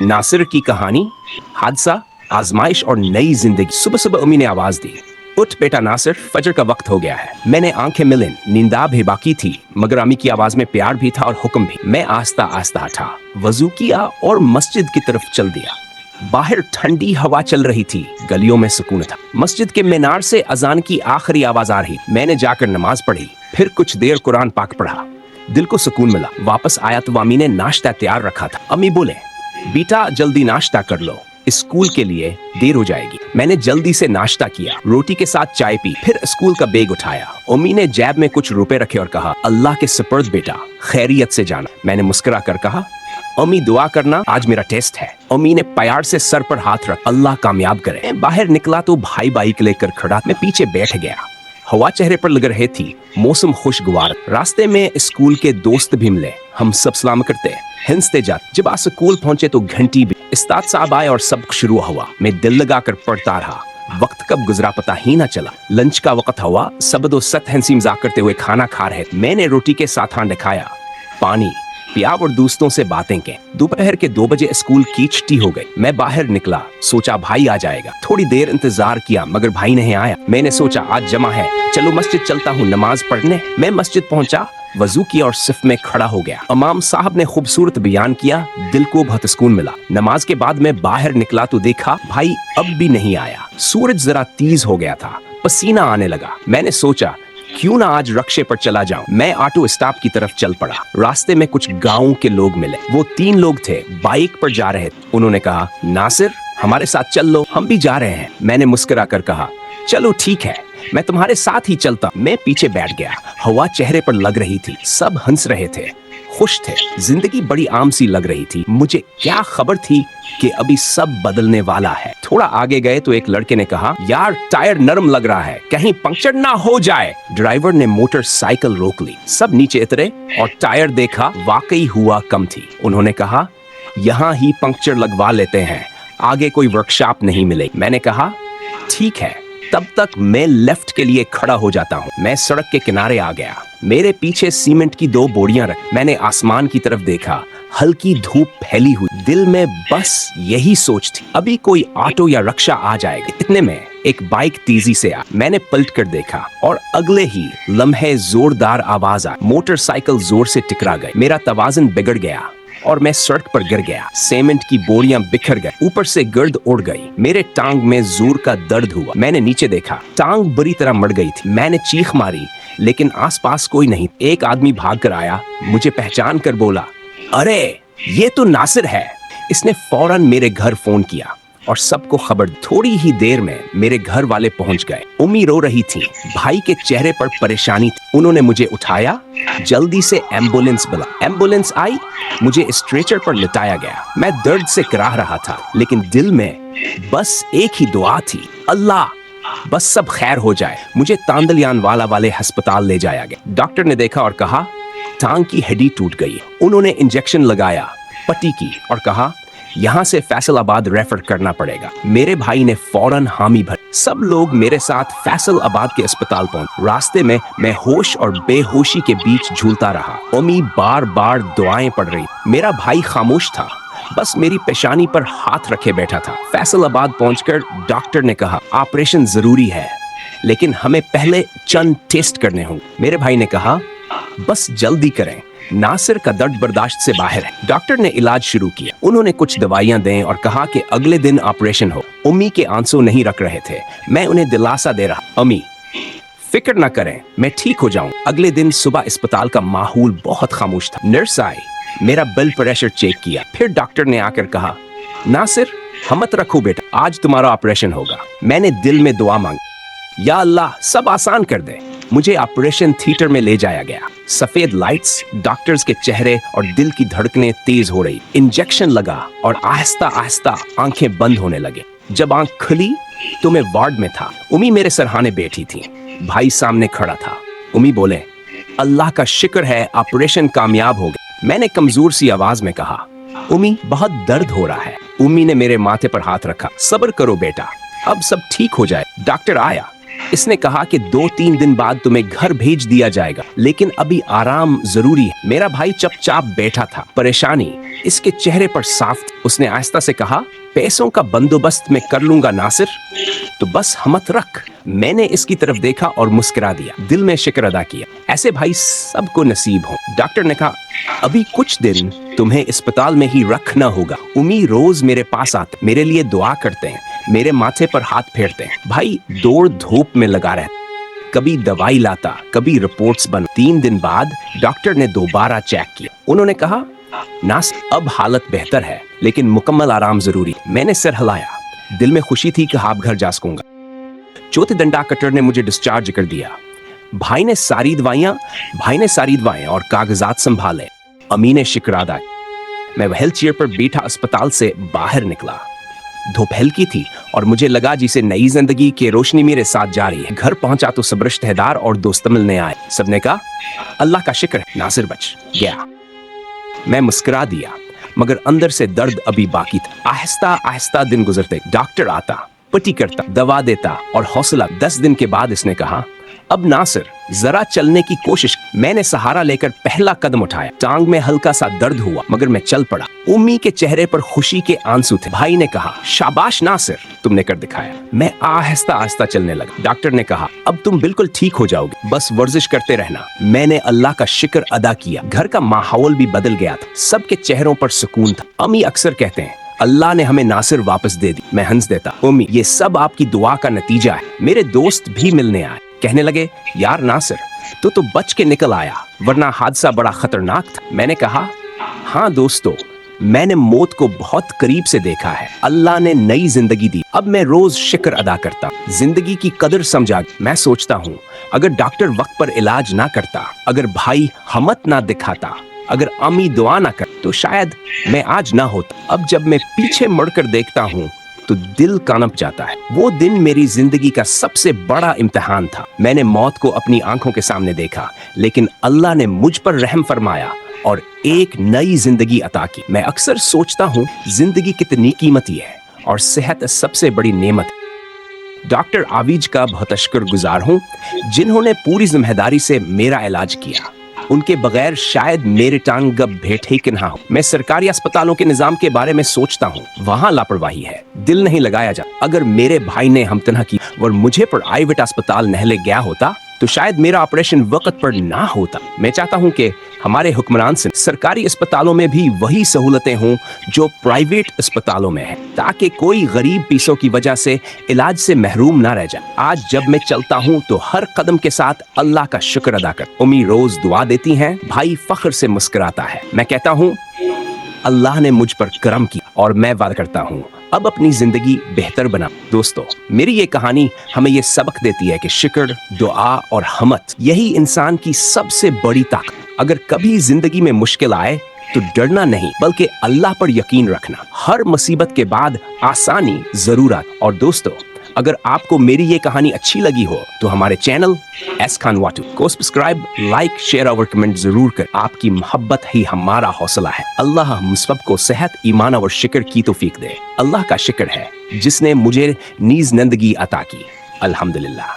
नासिर की कहानी, हादसा, आजमाइश और नई जिंदगी। सुबह सुबह अम्मी ने आवाज दी, उठ बेटा नासिर, फजर का वक्त हो गया है। मैंने आंखें मिलन, नींदाब है बाकी थी, मगर अम्मी की आवाज में प्यार भी था और हुक्म भी। मैं आस्ता आस्ता उठा, वजू किया और मस्जिद की तरफ चल दिया। बाहर ठंडी हवा चल रही थी, गलियों में सुकून था। मस्जिद के मीनार से अजान की आखिरी आवाज आ रही। मैंने जाकर नमाज पढ़ी, फिर कुछ देर कुरान पाक पढ़ा। दिल को सुकून मिला। वापस आया तो अम्मी ने नाश्ता तैयार रखा था। अम्मी बोले, बेटा जल्दी नाश्ता कर लो, स्कूल के लिए देर हो जाएगी। मैंने जल्दी से नाश्ता किया, रोटी के साथ चाय पी, फिर स्कूल का बैग उठाया। अम्मी ने जेब में कुछ रुपए रखे और कहा, अल्लाह के सुपुर्द बेटा, खैरियत से जाना। मैंने मुस्कुरा कर कहा, अम्मी दुआ करना, आज मेरा टेस्ट है। अम्मी ने प्यार से सर पर हाथ रख, अल्लाह कामयाब करे। मैं बाहर निकला तो भाई बाइक लेकर खड़ा, मैं पीछे बैठ गया। हवा चेहरे पर लग रही थी, मौसम खुशगवार। रास्ते में स्कूल के दोस्त भी मिले, हम सब सलाम करते, हंसते जाते। जब आज स्कूल पहुंचे तो घंटी भी। उस्ताद साहब आए और सबक शुरू हुआ। मैं दिल लगाकर पढ़ता रहा। वक्त कब गुजरा पता ही ना चला। लंच का वक्त हुआ, सब दो सत हंसी मजाक करते हुए खाना खा रहे। मैंने रोटी के साथ हाथ खाया, पानी पिया और दोस्तों से बातें की। दोपहर के 2 बजे स्कूल की छुट्टी हो गई। मैं बाहर निकला, सोचा भाई आ जाएगा। थोड़ी देर इंतजार किया मगर भाई नहीं आया। मैंने सोचा आज जमा है, चलो मस्जिद चलता हूँ नमाज पढ़ने। मैं मस्जिद पहुंचा, वजू किया और सिफ में खड़ा हो गया। इमाम साहब ने खूबसूरत बयान किया, दिल को बहुत सुकून मिला। नमाज के बाद मैं बाहर निकला तो देखा भाई अब भी नहीं आया। सूरज जरा तेज हो गया था, पसीना आने लगा। मैंने सोचा क्यों ना आज रक्शे पर चला जाऊं। मैं ऑटो स्टॉप की तरफ चल पड़ा। रास्ते में कुछ गांव के लोग मिले। वो 3 लोग थे, बाइक पर जा रहे थे। उन्होंने कहा, नासिर हमारे साथ चल लो, हम भी जा रहे हैं। मैंने मुस्कुरा कर कहा, चलो ठीक है, मैं तुम्हारे साथ ही चलता। मैं पीछे बैठ गया। हवा चेहरे पर लग रही थी, सब हंस रहे थे, खुश थे। जिंदगी बड़ी आम सी लग रही थी। मुझे क्या खबर थी कि अभी सब बदलने वाला है। थोड़ा आगे गए तो एक लड़के ने कहा, यार टायर नरम लग रहा है, कहीं पंक्चर ना हो जाए। ड्राइवर ने मोटरसाइकिल रोक ली। सब नीचे उतरे और टायर देखा, वाकई हुआ कम थी। उन्होंने कहा, यहाँ ही पंक्चर लगवा लेते हैं, आगे कोई वर्कशॉप नहीं मिलेगी। मैंने कहा ठीक है, तब तक मैं लेफ्ट के लिए खड़ा हो जाता हूँ। मैं सड़क के किनारे आ गया। मेरे पीछे सीमेंट की 2 बोरियां रख। मैंने आसमान की तरफ देखा, हल्की धूप फैली हुई। दिल में बस यही सोच थी, अभी कोई ऑटो या रिक्शा आ जाएगा। इतने में एक बाइक तेजी से आ। मैंने पलट कर देखा और अगले ही लम्हे जोरदार आवाज आई। मोटरसाइकिल जोर से टकरा गई। मेरा तवाज़ुन बिगड़ गया और मैं सड़क पर गिर गया। सीमेंट की बोरियां बिखर गई, ऊपर से गर्द उड़ गई। मेरे टांग में जोर का दर्द हुआ। मैंने नीचे देखा, टांग बुरी तरह मड़ गई थी। मैंने चीख मारी लेकिन आसपास कोई नहीं। एक आदमी भाग कर आया, मुझे पहचान कर बोला, अरे ये तो नासिर है। इसने फौरन मेरे घर फोन किया और सबको खबर। थोड़ी ही देर में मेरे घर वाले पहुंच गए। उम्मी रो रही थी, भाई के चेहरे पर परेशानी थी। उन्होंने मुझे उठाया, जल्दी से एम्बुलेंस बुला। एम्बुलेंस आई, मुझे स्ट्रेचर पर लिटाया गया। मैं दर्द से कराह रहा था लेकिन दिल में बस एक ही दुआ थी, अल्लाह बस सब खैर हो जाए। मुझे तांदलियान वाले अस्पताल ले जाया गया। डॉक्टर ने देखा और कहा, टांग की हड्डी टूट गई। उन्होंने इंजेक्शन लगाया, पट्टी की और कहा, यहाँ से फैसलाबाद रेफर करना पड़ेगा। मेरे भाई ने फौरन हामी भरी। सब लोग मेरे साथ फैसलाबाद के अस्पताल पहुंचे। रास्ते में मैं होश और बेहोशी के बीच झूलता रहा। अम्मी बार बार दुआएं पढ़ रही। मेरा भाई खामोश था, बस मेरी पेशानी पर हाथ रखे बैठा था। फैसलाबाद पहुंचकर डॉक्टर ने कहा, ऑपरेशन जरूरी है लेकिन हमें पहले चंद टेस्ट करने होंगे। मेरे भाई ने कहा, बस जल्दी करें, नासिर का दर्द बर्दाश्त से बाहर है। डॉक्टर ने इलाज शुरू किया। उन्होंने कुछ दवाइयां दें और कहा कि अगले दिन ऑपरेशन हो। अम्मी के आंसू नहीं रख रहे थे। मैं उन्हें दिलासा दे रहा, अम्मी फिक्र ना करें, मैं ठीक हो जाऊं। अगले दिन सुबह अस्पताल का माहौल बहुत खामोश था। नर्स आई, मेरा ब्लड प्रेशर चेक किया। फिर डॉक्टर ने आकर कहा, नासिर हिम्मत रखो बेटा, आज तुम्हारा ऑपरेशन होगा। मैंने दिल में दुआ मांगी, या अल्लाह सब आसान कर दे। मुझे ऑपरेशन थिएटर में ले जाया गया। सफेद लाइट्स, डॉक्टर्स के चेहरे और दिल की धड़कनें तेज हो रही। इंजेक्शन लगा और आहिस्ता आहिस्ता आंखें बंद होने लगे। जब आंख खुली तो मैं वार्ड में था। उम्मी मेरे सरहाने बैठी थी, भाई सामने खड़ा था। उम्मी बोले, अल्लाह का शुक्र है ऑपरेशन कामयाब हो गया। मैंने कमजोर सी आवाज में कहा, उम्मी बहुत दर्द हो रहा है। उम्मी ने मेरे माथे पर हाथ रखा, सब्र करो बेटा, अब सब ठीक हो जाए। डॉक्टर आया, इसने कहा कि 2-3 दिन बाद तुम्हें घर भेज दिया जाएगा, लेकिन अभी आराम जरूरी है। मेरा भाई चुपचाप बैठा था, परेशानी इसके चेहरे पर साफ थी। उसने आहिस्ता से कहा, पैसों का बंदोबस्त मैं कर लूंगा नासिर, तो बस हिम्मत रख। मैंने इसकी तरफ देखा और मुस्कुरा दिया, दिल में शुक्र अदा किया। ऐसे भाई सबको नसीब हो। डॉक्टर ने कहा, अभी कुछ दिन तुम्हें अस्पताल में ही रखना होगा। उमी रोज मेरे पास आते, मेरे लिए दुआ करते हैं, मेरे माथे पर हाथ फेरते हैं। भाई दौड़ धूप में लगा रहता, कभी दवाई लाता, कभी रिपोर्ट्स बन। 3 दिन बाद डॉक्टर ने दोबारा चेक किया। उन्होंने कहा, नास अब हालत बेहतर है, लेकिन मुकम्मल आराम जरूरी। मैंने सिर हिलाया, दिल में खुशी थी कि आप घर जा सकूंगा। चौथे दिन डॉक्टर ने मुझे डिस्चार्ज कर दिया। भाई ने सारी दवाइयां और कागजात संभाले। अमी ने शुक्र अदा। मैं व्हील चेयर पर बैठा अस्पताल से बाहर निकला। धूप हल्की थी और मुझे लगा जैसे नई जिंदगी की रोशनी मेरे साथ जा रही है। घर पहुंचा तो सब रिश्तेदार और दोस्त मिलने आए। सबने कहा, अल्लाह का शुक्र है, नासिर बच गया। मैं मुस्कुरा दिया, मगर अंदर से दर्द अभी बाकी था। आहिस्ता आहिस्ता दिन गुजरते, डॉक्टर आता, पट्टी करता, दवा देता और हौसला। 10 दिन के बाद इसने कहा, अब नासिर जरा चलने की कोशिश। मैंने सहारा लेकर पहला कदम उठाया। टांग में हल्का सा दर्द हुआ, मगर मैं चल पड़ा। उम्मी के चेहरे पर खुशी के आंसू थे। भाई ने कहा, शाबाश नासिर, तुमने कर दिखाया। मैं आहिस्ता आहिस्ता चलने लगा। डॉक्टर ने कहा, अब तुम बिल्कुल ठीक हो जाओगे, बस वर्जिश करते रहना। मैंने अल्लाह का शुक्र अदा किया। घर का माहौल भी बदल गया था, सबके चेहरों पर सुकून था। अम्मी अक्सर कहते हैं, अल्लाह ने हमें नासिर वापस दे दी। मैं हंस देता, उम्मी ये सब आपकी दुआ का नतीजा है। मेरे दोस्त भी मिलने आए, कहने लगे, यार नासिर तो बच के निकल आया, वरना हादसा बड़ा खतरनाक था। मैंने कहा, हाँ दोस्तों, मैंने मौत को बहुत करीब से देखा है। अल्लाह ने नई जिंदगी दी। अब मैं रोज शुक्र अदा करता, जिंदगी की कदर समझा। मैं सोचता हूँ, अगर डॉक्टर वक्त पर इलाज ना करता, अगर भाई हिम्मत ना दिखाता, अगर अम्मी दुआ ना कर, तो शायद मैं आज ना होता। अब जब मैं पीछे मुड़कर देखता हूँ तो दिल कांप जाता है। वो दिन मेरी जिंदगी का सबसे बड़ा इम्तिहान था। मैंने मौत को अपनी आंखों के सामने देखा, लेकिन अल्लाह ने मुझ पर रहम फरमाया और एक नई जिंदगी अता की। मैं अक्सर सोचता हूँ, जिंदगी कितनी कीमती है और सेहत सबसे बड़ी नेमत। डॉक्टर आविज का बहुत शुक्रगुजार हूँ, जिन्होंने पूरी जिम्मेदारी से मेरा इलाज किया। उनके बगैर शायद मेरे टांग अब भेंटे कि ना हो। मैं सरकारी अस्पतालों के निजाम के बारे में सोचता हूँ, वहाँ लापरवाही है, दिल नहीं लगाया जा। अगर मेरे भाई ने हमतनहा की और मुझे प्राइवेट अस्पताल नहीं ले गया होता, तो शायद मेरा ऑपरेशन वक्त पर ना होता। मैं चाहता हूं कि हमारे हुक्मरान से सरकारी अस्पतालों में भी वही सहूलतें हों जो प्राइवेट अस्पतालों में हैं, ताकि कोई गरीब पीसों की वजह से इलाज से महरूम ना रह जाए। आज जब मैं चलता हूं तो हर कदम के साथ अल्लाह का शुक्र अदा कर। उम्मी रोज दुआ देती हैं, भाई फख्र से मुस्कुराता है। मैं कहता हूं, अल्लाह ने मुझ पर करम किया और मैं वादा करता हूँ अब अपनी जिंदगी बेहतर बना। दोस्तों, मेरी ये कहानी हमें ये सबक देती है कि शुक्र, दुआ और हिम्मत यही इंसान की सबसे बड़ी ताकत। अगर कभी जिंदगी में मुश्किल आए तो डरना नहीं, बल्कि अल्लाह पर यकीन रखना। हर मुसीबत के बाद आसानी जरूर आती। और दोस्तों, अगर आपको मेरी ये कहानी अच्छी लगी हो तो हमारे चैनल एस खान वाटू को सब्सक्राइब, लाइक, शेयर और कमेंट जरूर कर। आपकी मोहब्बत ही हमारा हौसला है। अल्लाह हम सबको सेहत, ईमान और शुक्र की तौफीक दे। अल्लाह का शुक्र है जिसने मुझे नीज जिंदगी अता की। अल्हम्दुलिल्लाह।